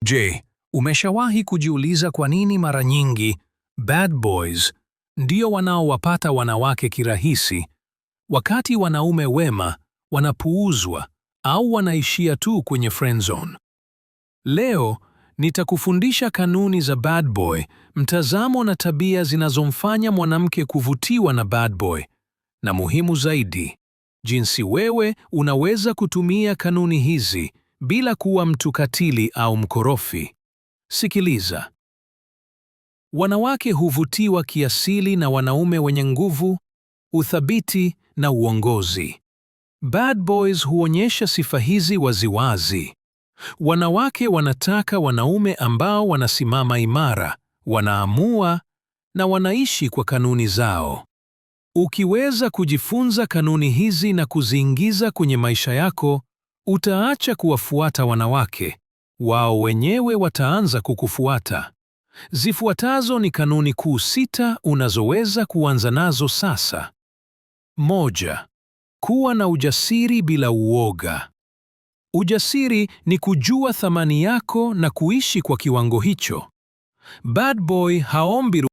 Je, umeshawahi kujiuliza kwa nini mara nyingi bad boys ndio wanaowapata wanawake kirahisi, wakati wanaume wema wanapuuzwa au wanaishia tu kwenye friend zone? Leo nitakufundisha kanuni za bad boy, mtazamo na tabia zinazomfanya mwanamke kuvutiwa na bad boy, na muhimu zaidi, jinsi wewe unaweza kutumia kanuni hizi bila kuwa mtu katili au mkorofi. Sikiliza. Wanawake huvutiwa kiasili na wanaume wenye nguvu, uthabiti na uongozi. Bad boys huonyesha sifa hizi waziwazi. Wanawake wanataka wanaume ambao wanasimama imara, wanaamua na wanaishi kwa kanuni zao. Ukiweza kujifunza kanuni hizi na kuziingiza kwenye maisha yako, utaacha kuwafuata wanawake, wao wenyewe wataanza kukufuata. Zifuatazo ni kanuni kuu 6 unazoweza kuanza nazo sasa. 1. Kuwa na ujasiri bila uoga. Ujasiri ni kujua thamani yako na kuishi kwa kiwango hicho. Bad boy haombi